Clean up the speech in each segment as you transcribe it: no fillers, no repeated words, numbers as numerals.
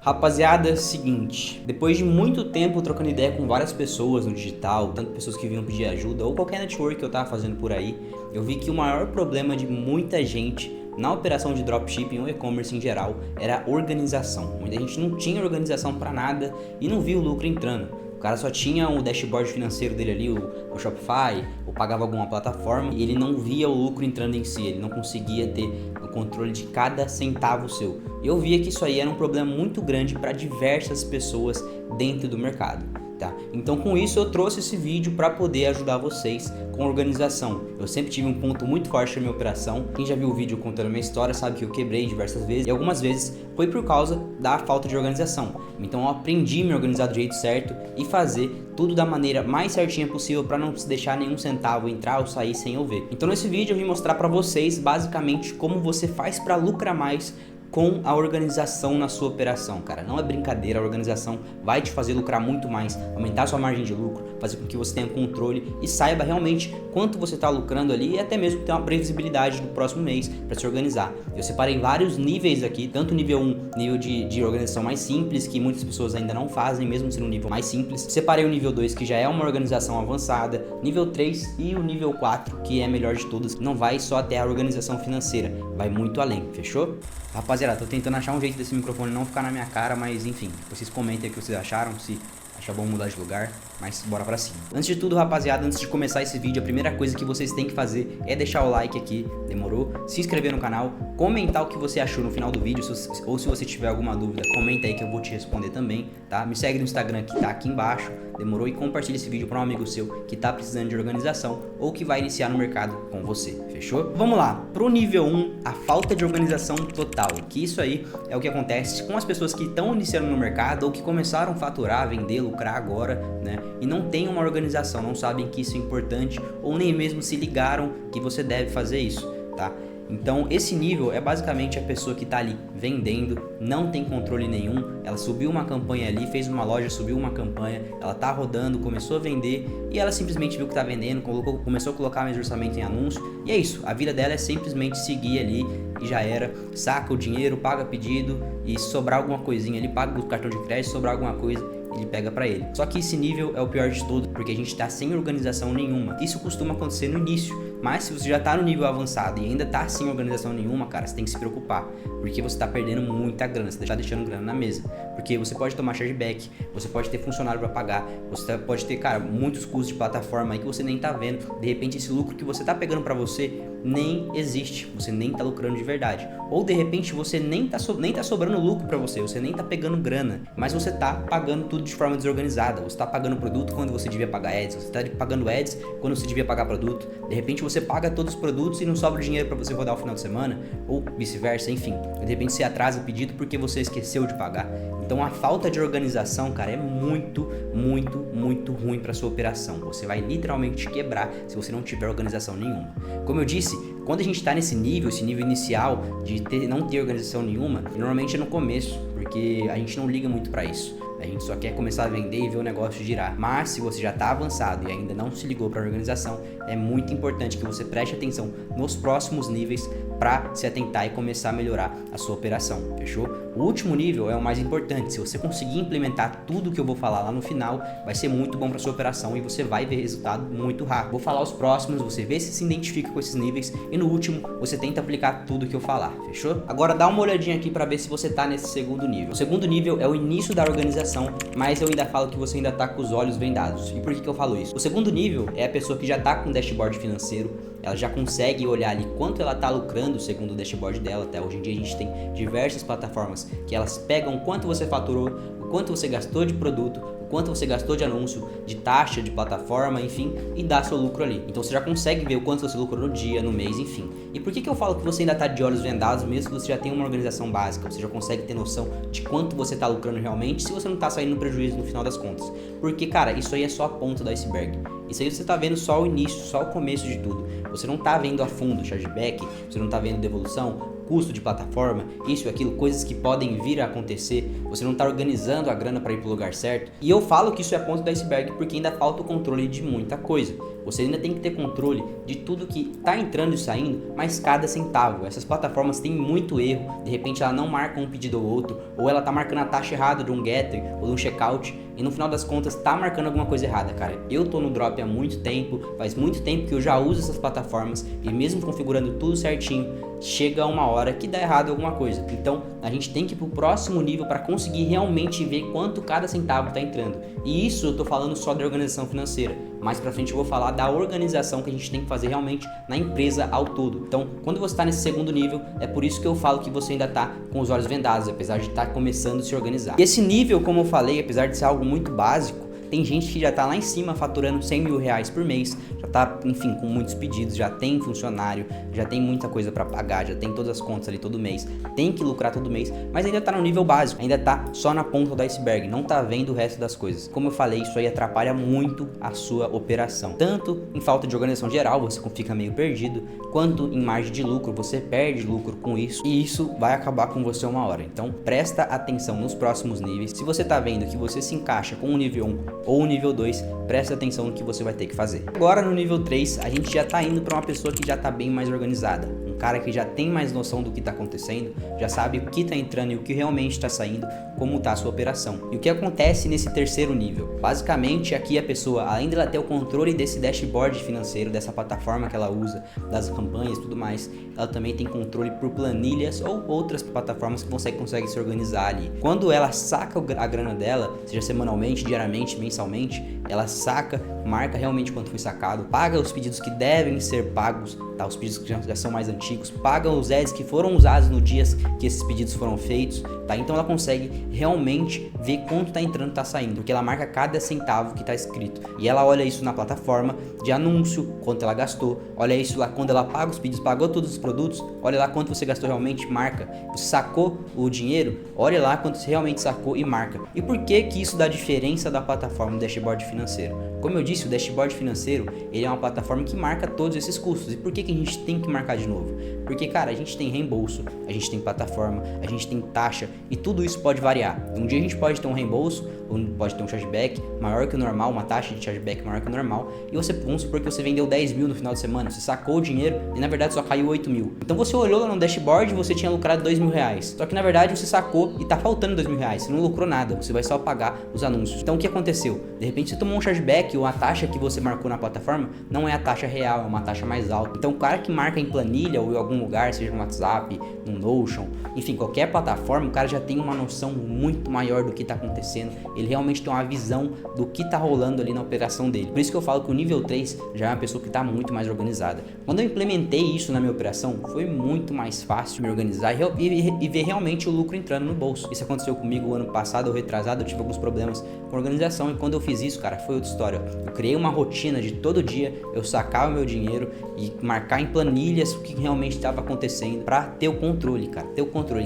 Rapaziada, seguinte, depois de muito tempo trocando ideia com várias pessoas no digital, tanto pessoas que vinham pedir ajuda ou qualquer network que eu tava fazendo por aí, eu vi que o maior problema de muita gente na operação de dropshipping ou e-commerce em geral era a organização. Muita gente não tinha organização para nada e não via o lucro entrando. O cara só tinha o dashboard financeiro dele ali, o Shopify, ou pagava alguma plataforma, e ele não via o lucro entrando em si, ele não conseguia ter o controle de cada centavo seu. E eu via que isso aí era um problema muito grande para diversas pessoas dentro do mercado. Tá? Então com isso eu trouxe esse vídeo para poder ajudar vocês com organização. Eu sempre tive um ponto muito forte na minha operação. Quem já viu o vídeo contando a minha história sabe que eu quebrei diversas vezes e algumas vezes foi por causa da falta de organização. Então eu aprendi a me organizar do jeito certo e fazer tudo da maneira mais certinha possível para não se deixar nenhum centavo entrar ou sair sem eu ver. Então nesse vídeo eu vim mostrar para vocês basicamente como você faz para lucrar mais com a organização na sua operação, cara. Não é brincadeira, a organização vai te fazer lucrar muito mais, aumentar sua margem de lucro, fazer com que você tenha controle e saiba realmente quanto você está lucrando ali e até mesmo ter uma previsibilidade do próximo mês para se organizar. Eu separei vários níveis aqui, tanto nível 1, nível de organização mais simples, que muitas pessoas ainda não fazem, mesmo sendo um nível mais simples. Separei o nível 2, que já é uma organização avançada, nível 3 e o nível 4, que é a melhor de todas. Não vai só até a organização financeira, vai muito além, fechou? Rapaziada, tô tentando achar um jeito desse microfone não ficar na minha cara, mas enfim, vocês comentem aí o que vocês acharam, se achar bom mudar de lugar, mas bora pra cima. Antes de tudo, rapaziada, antes de começar esse vídeo, a primeira coisa que vocês têm que fazer é deixar o like aqui, demorou? Se inscrever no canal, comentar o que você achou no final do vídeo, ou se você tiver alguma dúvida, comenta aí que eu vou te responder também, tá? Me segue no Instagram que tá aqui embaixo, demorou? E compartilha esse vídeo para um amigo seu que tá precisando de organização ou que vai iniciar no mercado com você, fechou? Vamos lá, pro nível 1, a falta de organização total, que isso aí é o que acontece com as pessoas que estão iniciando no mercado ou que começaram a faturar, vender, lucrar agora, né? E não tem uma organização, não sabem que isso é importante ou nem mesmo se ligaram que você deve fazer isso, tá? Então esse nível é basicamente a pessoa que está ali vendendo, não tem controle nenhum, ela subiu uma campanha ali, fez uma loja, subiu uma campanha, ela tá rodando, começou a vender e ela simplesmente viu que tá vendendo, começou a colocar mais orçamento em anúncio e é isso, a vida dela é simplesmente seguir ali e já era, saca o dinheiro, paga pedido e se sobrar alguma coisinha ali, paga o cartão de crédito, se sobrar alguma coisa, ele pega pra ele. Só que esse nível é o pior de todos, porque a gente tá sem organização nenhuma. Isso costuma acontecer no início, mas se você já tá no nível avançado e ainda tá sem organização nenhuma, cara, você tem que se preocupar, porque você tá perdendo muita grana, você tá deixando grana na mesa, porque você pode tomar chargeback, você pode ter funcionário pra pagar, você pode ter, cara, muitos custos de plataforma aí que você nem tá vendo. De repente esse lucro que você tá pegando pra você nem existe, você nem tá lucrando de verdade, ou de repente você nem tá sobrando lucro pra você, você nem tá pegando grana, mas você tá pagando tudo de forma desorganizada. Você tá pagando produto quando você devia pagar ads, você tá pagando ads quando você devia pagar produto. De repente você paga todos os produtos e não sobra dinheiro para você rodar o final de semana, ou vice-versa, enfim. De repente você atrasa pedido porque você esqueceu de pagar. Então a falta de organização, cara, é muito ruim para sua operação. Você vai literalmente quebrar se você não tiver organização nenhuma. Como eu disse, quando a gente tá nesse nível, esse nível inicial de não ter organização nenhuma, normalmente é no começo, porque a gente não liga muito para isso. A gente só quer começar a vender e ver o negócio girar. Mas se você já está avançado e ainda não se ligou para a organização, é muito importante que você preste atenção nos próximos níveis para se atentar e começar a melhorar a sua operação, fechou? O último nível é o mais importante. Se você conseguir implementar tudo que eu vou falar lá no final, vai ser muito bom para sua operação e você vai ver resultado muito rápido. Vou falar os próximos, você vê se identifica com esses níveis e no último você tenta aplicar tudo que eu falar, fechou? Agora dá uma olhadinha aqui para ver se você tá nesse segundo nível. O segundo nível é o início da organização, mas eu ainda falo que você ainda tá com os olhos vendados. E por que eu falo isso? O segundo nível é a pessoa que já tá com dashboard financeiro, ela já consegue olhar ali quanto ela tá lucrando segundo o dashboard dela. Até hoje em dia a gente tem diversas plataformas que elas pegam quanto você faturou, o quanto você gastou de produto, o quanto você gastou de anúncio, de taxa de plataforma, enfim, e dá seu lucro ali. Então você já consegue ver o quanto você lucrou no dia, no mês, enfim. E por que eu falo que você ainda está de olhos vendados, mesmo que você já tenha uma organização básica, você já consegue ter noção de quanto você está lucrando realmente, se você não está saindo no prejuízo no final das contas? Porque, cara, isso aí é só a ponta do iceberg. Isso aí você tá vendo só o início, só o começo de tudo. Você não tá vendo a fundo chargeback, você não tá vendo devolução, custo de plataforma, isso e aquilo, coisas que podem vir a acontecer, você não está organizando a grana para ir para o lugar certo. E eu falo que isso é a ponta do iceberg porque ainda falta o controle de muita coisa. Você ainda tem que ter controle de tudo que está entrando e saindo, mas cada centavo. Essas plataformas têm muito erro, de repente ela não marca um pedido ou outro, ou ela está marcando a taxa errada de um getter ou de um checkout, e no final das contas tá marcando alguma coisa errada, cara. Eu tô no Drop há muito tempo, faz muito tempo que eu já uso essas plataformas, e mesmo configurando tudo certinho, chega uma hora que dá errado alguma coisa. Então a gente tem que ir pro próximo nível para conseguir realmente ver quanto cada centavo tá entrando. E isso eu tô falando só da organização financeira. Mais pra frente eu vou falar da organização que a gente tem que fazer realmente na empresa ao todo. Então, quando você está nesse segundo nível, é por isso que eu falo que você ainda tá com os olhos vendados, apesar de estar começando a se organizar. E esse nível, como eu falei, apesar de ser algo muito básico, tem gente que já tá lá em cima faturando 100 mil reais por mês, já tá, enfim, com muitos pedidos, já tem funcionário, já tem muita coisa para pagar, já tem todas as contas ali todo mês, tem que lucrar todo mês, mas ainda tá no nível básico, ainda tá só na ponta do iceberg, não tá vendo o resto das coisas. Como eu falei, isso aí atrapalha muito a sua operação, tanto em falta de organização geral, você fica meio perdido, quanto em margem de lucro, você perde lucro com isso, e isso vai acabar com você uma hora. Então presta atenção nos próximos níveis. Se você tá vendo que você se encaixa com o nível 1 ou o nível 2, presta atenção no que você vai ter que fazer. Agora no nível 3, a gente já tá indo para uma pessoa que já tá bem mais organizada, um cara que já tem mais noção do que tá acontecendo, já sabe o que tá entrando e o que realmente tá saindo, como tá a sua operação. E o que acontece nesse terceiro nível? Basicamente, aqui a pessoa, além dela ter o controle desse dashboard financeiro, dessa plataforma que ela usa, das campanhas e tudo mais, ela também tem controle por planilhas ou outras plataformas que você consegue se organizar ali. Quando ela saca a grana dela, seja semanalmente, diariamente, mensalmente, ela saca, marca realmente quanto foi sacado, paga os pedidos que devem ser pagos, tá? Os pedidos que já são mais antigos, paga os ads que foram usados no dia que esses pedidos foram feitos, tá? Então ela consegue realmente ver quanto tá entrando e tá saindo, porque ela marca cada centavo que tá escrito. E ela olha isso na plataforma de anúncio, quanto ela gastou, olha isso lá quando ela paga os pedidos, pagou todos os produtos, olha lá quanto você gastou realmente, marca. Você sacou o dinheiro, olha lá quanto você realmente sacou e marca. E por que que isso dá diferença da plataforma do dashboard financeiro? Como eu disse, o dashboard financeiro, ele é uma plataforma que marca todos esses custos. E por que que a gente tem que marcar de novo? Porque, cara, a gente tem reembolso, a gente tem plataforma, a gente tem taxa e tudo isso pode variar. Um dia a gente pode ter um reembolso, ou pode ter um chargeback maior que o normal, uma taxa de chargeback maior que o normal, e você, vamos supor que você vendeu 10 mil no final de semana, você sacou o dinheiro e na verdade só caiu 8 mil. Então você olhou lá no dashboard e você tinha lucrado 2 mil reais, só que na verdade você sacou e tá faltando 2 mil reais, você não lucrou nada, você vai só pagar os anúncios. Então o que aconteceu? De repente você tomou um chargeback ou a taxa que você marcou na plataforma não é a taxa real, é uma taxa mais alta. Então o cara que marca em planilha ou em algum lugar, seja no WhatsApp, no Notion, enfim, qualquer plataforma, o cara já tem uma noção muito maior do que tá acontecendo, ele realmente tem uma visão do que tá rolando ali na operação dele. Por isso que eu falo que o nível 3 já é uma pessoa que tá muito mais organizada. Quando eu implementei isso na minha operação, foi muito mais fácil me organizar e ver realmente o lucro entrando no bolso. Isso aconteceu comigo o ano passado ou retrasado, eu tive alguns problemas com organização e quando eu fiz isso, cara, foi outra história. Eu criei uma rotina de todo dia eu sacar o meu dinheiro e marcar em planilhas o que realmente estava acontecendo pra ter o controle, cara,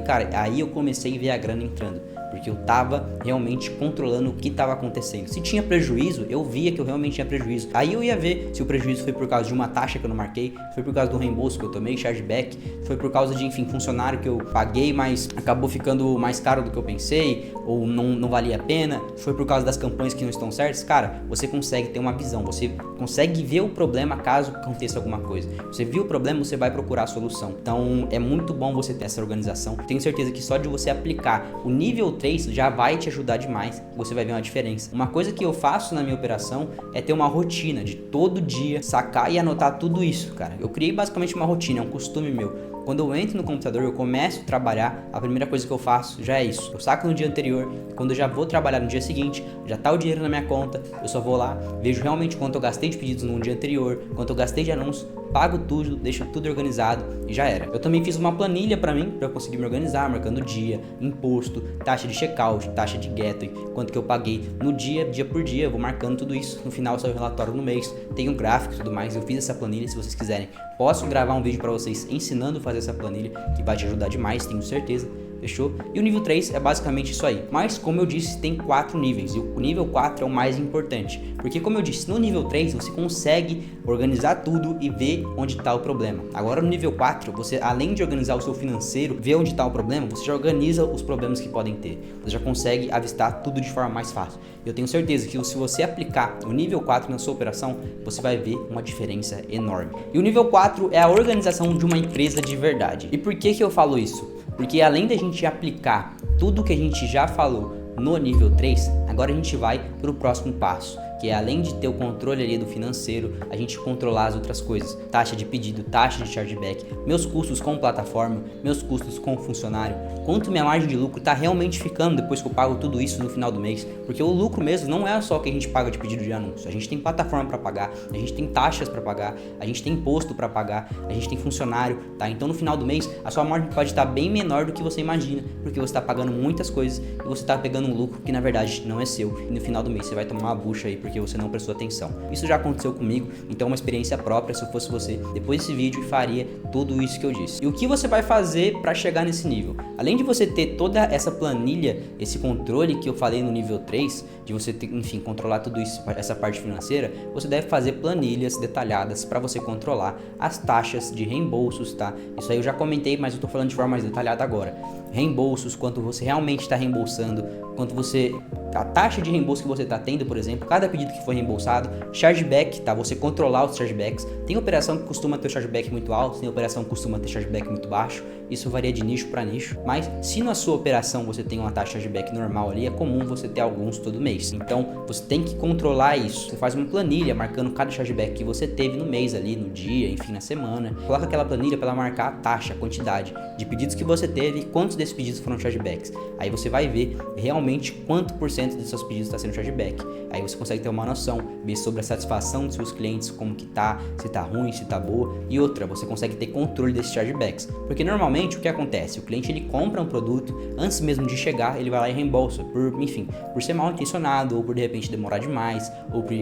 Cara, aí eu comecei a ver a grana entrando, porque eu tava realmente controlando o que tava acontecendo. Se tinha prejuízo, eu via que eu realmente tinha prejuízo. Aí eu ia ver se o prejuízo foi por causa de uma taxa que eu não marquei, foi por causa do reembolso que eu tomei, chargeback, foi por causa de, enfim, funcionário que eu paguei, mas acabou ficando mais caro do que eu pensei, ou não valia a pena, foi por causa das campanhas que não estão certas. Cara, você consegue ter uma visão, você consegue ver o problema caso aconteça alguma coisa. Você viu o problema, você vai procurar a solução. Então é muito bom você ter essa organização. Tenho certeza que só de você aplicar o nível 3 já vai te ajudar demais, você vai ver uma diferença. Uma coisa que eu faço na minha operação é ter uma rotina de todo dia sacar e anotar tudo isso, cara. Eu criei basicamente uma rotina, é um costume meu. Quando eu entro no computador, eu começo a trabalhar, a primeira coisa que eu faço já é isso. Eu saco no dia anterior, quando eu já vou trabalhar no dia seguinte, já tá o dinheiro na minha conta, eu só vou lá, vejo realmente quanto eu gastei de pedidos no dia anterior, quanto eu gastei de anúncio, pago tudo, deixo tudo organizado e já era. Eu também fiz uma planilha pra mim, pra eu conseguir me organizar, marcando dia, imposto, taxa de checkout, taxa de gateway, quanto que eu paguei no dia por dia, eu vou marcando tudo isso. No final sai o relatório no mês, tem um gráfico e tudo mais. Eu fiz essa planilha, se vocês quiserem, posso gravar um vídeo pra vocês ensinando a fazer essa planilha, que vai te ajudar demais, tenho certeza. fechou? E o nível 3 é basicamente isso aí. Mas, como eu disse, tem 4 níveis, e o nível 4 é o mais importante, porque como eu disse, no nível 3 você consegue organizar tudo e ver onde está o problema. Agora no nível 4, você além de organizar o seu financeiro, ver onde está o problema, você já organiza os problemas que podem ter, você já consegue avistar tudo de forma mais fácil. Eu tenho certeza que se você aplicar o nível 4 na sua operação, você vai ver uma diferença enorme. E o nível 4 é a organização de uma empresa de verdade. E por que eu falo isso? Porque além da gente aplicar tudo que a gente já falou no nível 3, agora a gente vai para o próximo passo, que é além de ter o controle ali do financeiro, a gente controlar as outras coisas, taxa de pedido, taxa de chargeback, meus custos com plataforma, meus custos com funcionário, quanto minha margem de lucro está realmente ficando depois que eu pago tudo isso no final do mês, porque o lucro mesmo não é só o que a gente paga de pedido de anúncio, a gente tem plataforma para pagar, a gente tem taxas para pagar, a gente tem imposto para pagar, a gente tem funcionário, tá? Então no final do mês a sua margem pode estar bem menor do que você imagina, porque você está pagando muitas coisas e você está pegando um lucro que na verdade não é seu, e no final do mês você vai tomar uma bucha aí porque você não prestou atenção. Isso já aconteceu comigo, então é uma experiência própria. Se eu fosse você, depois desse vídeo faria tudo isso que eu disse. E o que você vai fazer para chegar nesse nível? Além de você ter toda essa planilha, esse controle que eu falei no nível 3, de você ter, enfim, controlar tudo isso, essa parte financeira, você deve fazer planilhas detalhadas para você controlar as taxas de reembolsos, tá? Isso aí eu já comentei, mas eu tô falando de forma mais detalhada agora. Reembolsos, quanto você realmente está reembolsando, quanto você, a taxa de reembolso que você está tendo, por exemplo, cada pedido que foi reembolsado, chargeback, tá? Você controlar os chargebacks. Tem operação que costuma ter chargeback muito alto, tem operação que costuma ter chargeback muito baixo. Isso varia de nicho para nicho, mas se na sua operação você tem uma taxa de chargeback normal ali, é comum você ter alguns todo mês. Então você tem que controlar isso. Você faz uma planilha marcando cada chargeback que você teve no mês ali, no dia, enfim, na semana. Coloca aquela planilha para ela marcar a taxa, a quantidade de pedidos que você teve e quantos desses pedidos foram chargebacks. Aí você vai ver realmente quanto por cento dos seus pedidos está sendo chargeback. Aí você consegue ter uma noção, ver sobre a satisfação dos seus clientes, como que tá, se tá ruim, se tá boa. E outra, você consegue ter controle desses chargebacks, porque normalmente o que acontece? O cliente ele compra um produto, antes mesmo de chegar, ele vai lá e reembolsa, por ser mal intencionado, ou por de repente demorar demais, ou por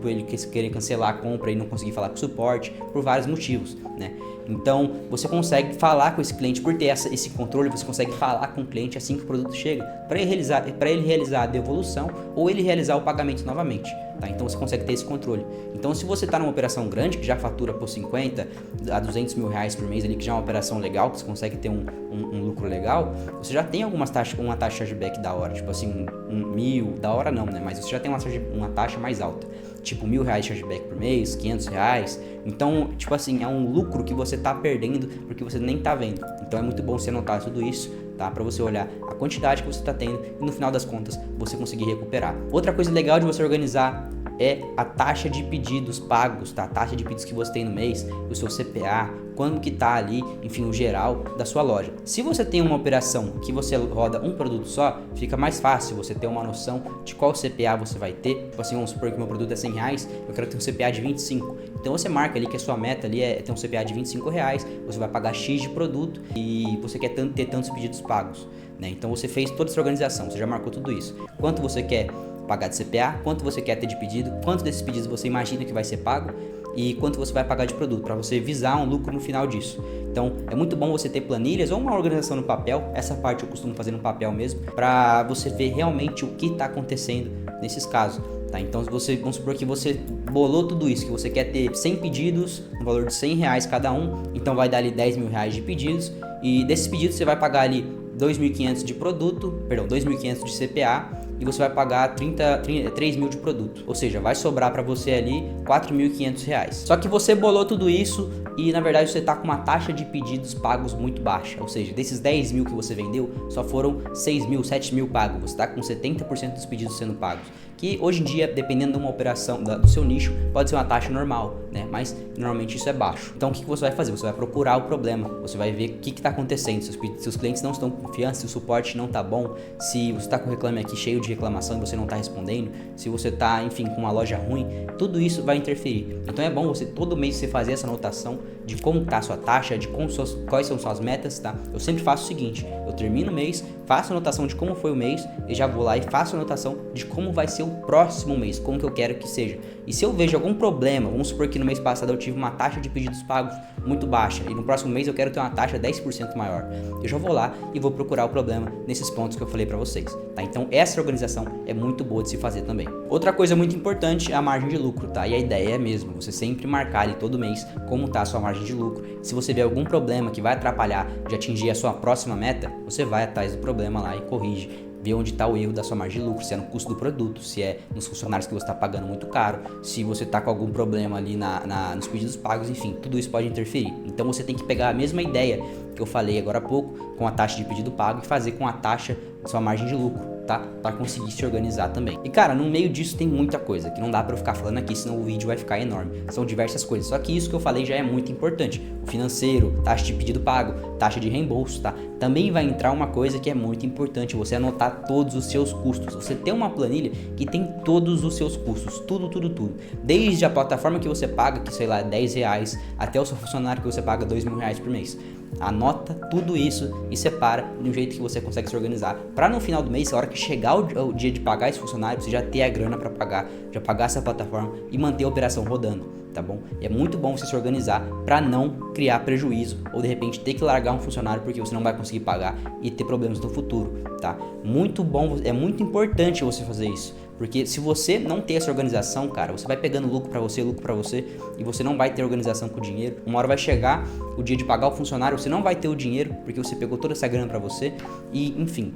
ele querer cancelar a compra e não conseguir falar com o suporte, por vários motivos, né? Então você consegue falar com esse cliente, por ter esse controle, você consegue falar com o cliente assim que o produto chega, para ele realizar a devolução ou ele realizar o pagamento novamente. Tá? Então você consegue ter esse controle. Então se você está numa operação grande que já fatura por 50 a 200 mil reais por mês ali, que já é uma operação legal, que você consegue ter um lucro legal, você já tem uma taxa de chargeback da hora, tipo assim, 1.000, da hora não, né? Mas você já tem uma taxa mais alta, tipo R$1.000 de chargeback por mês, R$500. Então, tipo assim, é um lucro que você tá perdendo porque você nem tá vendo. Então é muito bom você anotar tudo isso, tá? Para você olhar a quantidade que você tá tendo e no final das contas você conseguir recuperar. Outra coisa legal de você organizar é a taxa de pedidos pagos, tá? A taxa de pedidos que você tem no mês, o seu CPA, quando que tá ali, enfim, o geral da sua loja. Se você tem uma operação que você roda um produto só, fica mais fácil você ter uma noção de qual CPA você vai ter. Tipo assim, vamos supor que meu produto é R$100, eu quero ter um CPA de 25. Então você marca ali que a sua meta ali é ter um CPA de R$25, você vai pagar X de produto e você quer ter tantos pedidos pagos, né? Então você fez toda essa organização, você já marcou tudo isso. Quanto você quer pagar de CPA, quanto você quer ter de pedido, quantos desses pedidos você imagina que vai ser pago e quanto você vai pagar de produto, para você visar um lucro no final disso. Então é muito bom você ter planilhas ou uma organização no papel, essa parte eu costumo fazer no papel mesmo, para você ver realmente o que está acontecendo nesses casos. Tá? Então vamos supor que você bolou tudo isso, que você quer ter 100 pedidos no valor de R$100 cada um, então vai dar ali R$10.000 de pedidos, e desses pedidos você vai pagar ali 2.500 de produto, perdão, 2.500 de CPA, e você vai pagar 3.000 de produto, ou seja, vai sobrar para você ali R$4.500. Só que você bolou tudo isso e na verdade você tá com uma taxa de pedidos pagos muito baixa, ou seja, desses 10.000 que você vendeu, só foram 6.000, 7.000 pagos, você tá com 70% dos pedidos sendo pagos, que hoje em dia, dependendo de uma operação do seu nicho, pode ser uma taxa normal, né? Mas normalmente isso é baixo. Então o que você vai fazer? Você vai procurar o problema, você vai ver o que está acontecendo, se os clientes não estão com confiança, se o suporte não tá bom, se você está com o Reclame Aqui cheio de reclamação e você não está respondendo, se você está, enfim, com uma loja ruim, tudo isso vai interferir. Então é bom você todo mês você fazer essa anotação de como está a sua taxa, de quais são suas metas, tá? Eu sempre faço o seguinte, eu termino o mês, faço a anotação de como foi o mês e já vou lá e faço a anotação de como vai ser o próximo mês, como que eu quero que seja. E se eu vejo algum problema, vamos supor que no mês passado eu tive uma taxa de pedidos pagos muito baixa e no próximo mês eu quero ter uma taxa 10% maior, eu já vou lá e vou procurar o problema nesses pontos que eu falei para vocês, tá? Então essa organização é muito boa de se fazer também. Outra coisa muito importante é a margem de lucro, tá? E a ideia é mesmo, você sempre marcar ali todo mês como tá a sua margem de lucro. Se você vê algum problema que vai atrapalhar de atingir a sua próxima meta, você vai atrás do problema lá e corrige, vê onde está o erro da sua margem de lucro, se é no custo do produto, se é nos funcionários que você está pagando muito caro, se você está com algum problema ali nos pedidos pagos, enfim, tudo isso pode interferir. Então você tem que pegar a mesma ideia que eu falei agora há pouco com a taxa de pedido pago e fazer com a taxa da sua margem de lucro, tá? Para conseguir se organizar também. E cara, no meio disso tem muita coisa que não dá para eu ficar falando aqui, senão o vídeo vai ficar enorme. São diversas coisas, só que isso que eu falei já é muito importante. O financeiro, taxa de pedido pago, taxa de reembolso, tá? Também vai entrar uma coisa que é muito importante, você anotar todos os seus custos. Você tem uma planilha que tem todos os seus custos, tudo. Desde a plataforma que você paga, que sei lá, R$10, até o seu funcionário que você paga R$2.000 por mês. Anota tudo isso e separa de um jeito que você consegue se organizar para no final do mês, a hora que chegar o dia de pagar esse funcionário, você já ter a grana para pagar, já pagar essa plataforma e manter a operação rodando, tá bom? E é muito bom você se organizar para não criar prejuízo ou de repente ter que largar um funcionário porque você não vai conseguir pagar e ter problemas no futuro, tá? Muito bom, é muito importante você fazer isso. Porque se você não ter essa organização, cara, você vai pegando lucro pra você e você não vai ter organização com o dinheiro. Uma hora vai chegar o dia de pagar o funcionário, você não vai ter o dinheiro porque você pegou toda essa grana pra você e, enfim,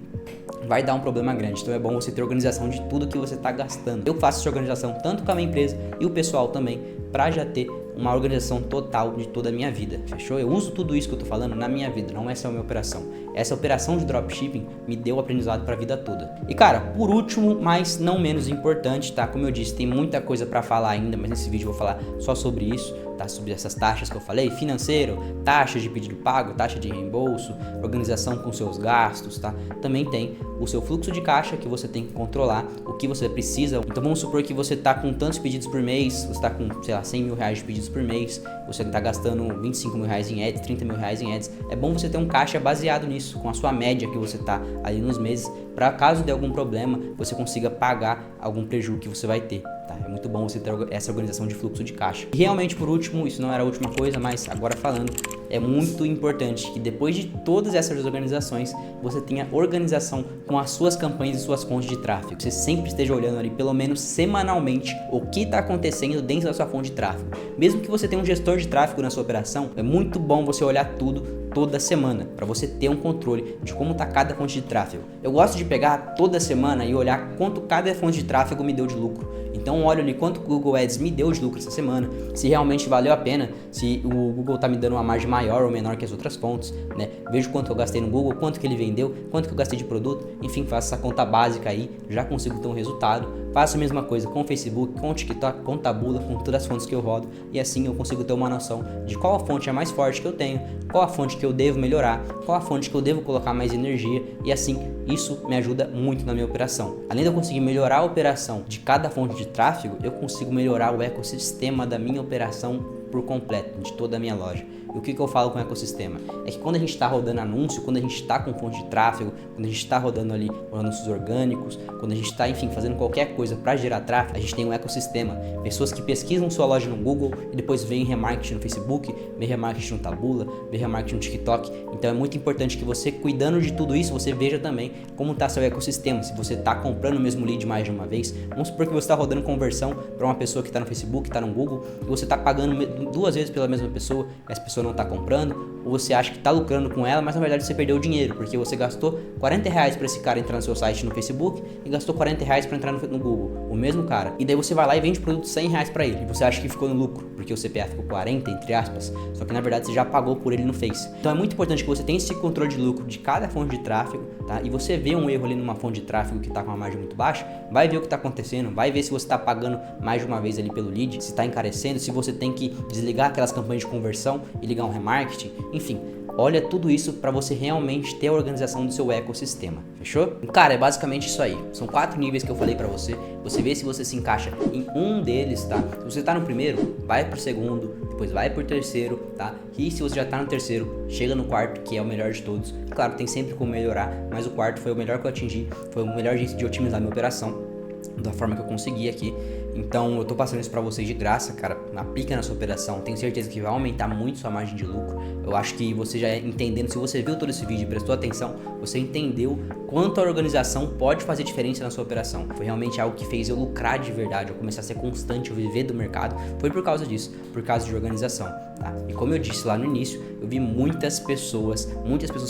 vai dar um problema grande. Então é bom você ter organização de tudo que você tá gastando. Eu faço essa organização tanto com a minha empresa e o pessoal também pra já ter uma organização total de toda a minha vida, fechou? Eu uso tudo isso que eu tô falando na minha vida, não essa é a minha operação. Essa operação de dropshipping me deu aprendizado pra vida toda. E cara, por último, mas não menos importante, tá? Como eu disse, tem muita coisa pra falar ainda, mas nesse vídeo eu vou falar só sobre isso, tá? Sobre essas taxas que eu falei, financeiro, taxa de pedido pago, taxa de reembolso, organização com seus gastos, tá? Também tem o seu fluxo de caixa que você tem que controlar, o que você precisa. Então vamos supor que você tá com tantos pedidos por mês, você tá com, sei lá, R$100.000 de pedidos por mês, você tá gastando R$25.000 em ads, R$30.000 em ads. É bom você ter um caixa baseado nisso, com a sua média que você tá ali nos meses, para caso de algum problema, você consiga pagar algum prejuízo que você vai ter, tá? É muito bom você ter essa organização de fluxo de caixa. E realmente, por último, isso não era a última coisa, mas agora falando, é muito importante que depois de todas essas organizações, você tenha organização com as suas campanhas e suas fontes de tráfego. Você sempre esteja olhando ali, pelo menos semanalmente, o que está acontecendo dentro da sua fonte de tráfego. Mesmo que você tenha um gestor de tráfego na sua operação, é muito bom você olhar tudo toda semana, para você ter um controle de como está cada fonte de tráfego. Eu gosto de pegar toda semana e olhar quanto cada fonte de tráfego me deu de lucro. Então olho ali quanto o Google Ads me deu de lucro essa semana, se realmente valeu a pena, se o Google está me dando uma margem maior ou menor que as outras fontes, né? Vejo quanto eu gastei no Google, quanto que ele vendeu, quanto que eu gastei de produto, enfim, faço essa conta básica aí, já consigo ter um resultado. Faço a mesma coisa com o Facebook, com o TikTok, com o Taboola, com todas as fontes que eu rodo e assim eu consigo ter uma noção de qual a fonte é mais forte que eu tenho, qual a fonte que eu devo melhorar, qual a fonte que eu devo colocar mais energia e assim isso me ajuda muito na minha operação. Além de eu conseguir melhorar a operação de cada fonte de tráfego, eu consigo melhorar o ecossistema da minha operação por completo, de toda a minha loja. E o que eu falo com o ecossistema? É que quando a gente está rodando anúncio, quando a gente está com fonte de tráfego, quando a gente está rodando ali anúncios orgânicos, quando a gente está, enfim, fazendo qualquer coisa para gerar tráfego, a gente tem um ecossistema. Pessoas que pesquisam sua loja no Google e depois veem remarketing no Facebook, veem remarketing no Taboola, veem remarketing no TikTok. Então é muito importante que você, cuidando de tudo isso, você veja também como está seu ecossistema. Se você está comprando o mesmo lead mais de uma vez, vamos supor que você está rodando conversão para uma pessoa que está no Facebook, está no Google, e você está pagando 2 vezes pela mesma pessoa, e essa pessoa não está comprando, ou você acha que está lucrando com ela, mas na verdade você perdeu o dinheiro, porque você gastou R$40 para esse cara entrar no seu site no Facebook e gastou R$40 para entrar no Google, o mesmo cara. E daí você vai lá e vende produto R$100 para ele, e você acha que ficou no lucro, porque o CPA ficou 40, entre aspas, só que na verdade você já pagou por ele no Face. Então é muito importante que você tenha esse controle de lucro de cada fonte de tráfego, tá? E você vê um erro ali numa fonte de tráfego que está com uma margem muito baixa, vai ver o que está acontecendo, vai ver se você está pagando mais de uma vez ali pelo lead, se está encarecendo, se você tem que desligar aquelas campanhas de conversão e ligar um remarketing, enfim, olha tudo isso para você realmente ter a organização do seu ecossistema, fechou? Cara, é basicamente isso aí. São 4 níveis que eu falei para você. Você vê se você se encaixa em um deles, tá? Se você tá no primeiro, vai pro segundo, depois vai pro terceiro, tá? E se você já tá no terceiro, chega no quarto, que é o melhor de todos. Claro, tem sempre como melhorar, mas o quarto foi o melhor que eu atingi, foi o melhor jeito de otimizar minha operação, da forma que eu consegui aqui. Então eu tô passando isso pra vocês de graça, cara. Aplica na sua operação, tenho certeza que vai aumentar muito sua margem de lucro. Eu acho que você já entendendo, se você viu todo esse vídeo e prestou atenção, você entendeu quanto a organização pode fazer diferença na sua operação. Foi realmente algo que fez eu lucrar de verdade, eu começar a ser constante, eu viver do mercado. Foi por causa disso, por causa de organização, tá? E como eu disse lá no início, eu vi muitas pessoas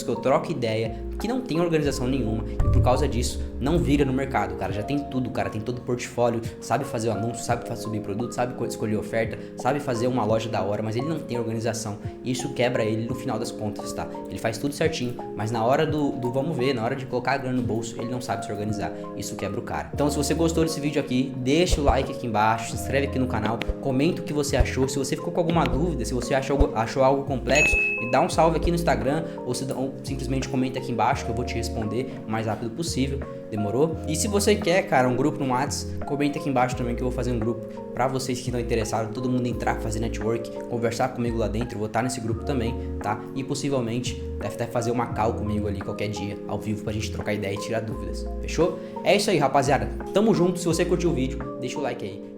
que eu troco ideia, que não tem organização nenhuma e por causa disso não vira no mercado. O cara já tem tudo, o cara tem todo o portfólio, sabe fazer o anúncio, sabe subir produto, sabe escolher oferta, sabe fazer uma loja da hora, mas ele não tem organização. Isso quebra ele no final das contas, tá? Ele faz tudo certinho, mas na hora do vamos ver, na hora de colocar a grana no bolso, ele não sabe se organizar. Isso quebra o cara. Então, se você gostou desse vídeo aqui, deixa o like aqui embaixo, se inscreve aqui no canal, comenta o que você achou. Se você ficou com alguma dúvida, se você achou algo complexo, me dá um salve aqui no Instagram ou simplesmente comenta aqui embaixo que eu vou te responder o mais rápido possível. Demorou? E se você quer, cara, um grupo no WhatsApp, comenta aqui embaixo também que eu vou fazer um grupo pra vocês que estão interessados, todo mundo entrar, fazer network, conversar comigo lá dentro, eu vou estar nesse grupo também, tá? E possivelmente deve até fazer uma call comigo ali qualquer dia, ao vivo, pra gente trocar ideia e tirar dúvidas, fechou? É isso aí, rapaziada, tamo junto, se você curtiu o vídeo, deixa o like aí.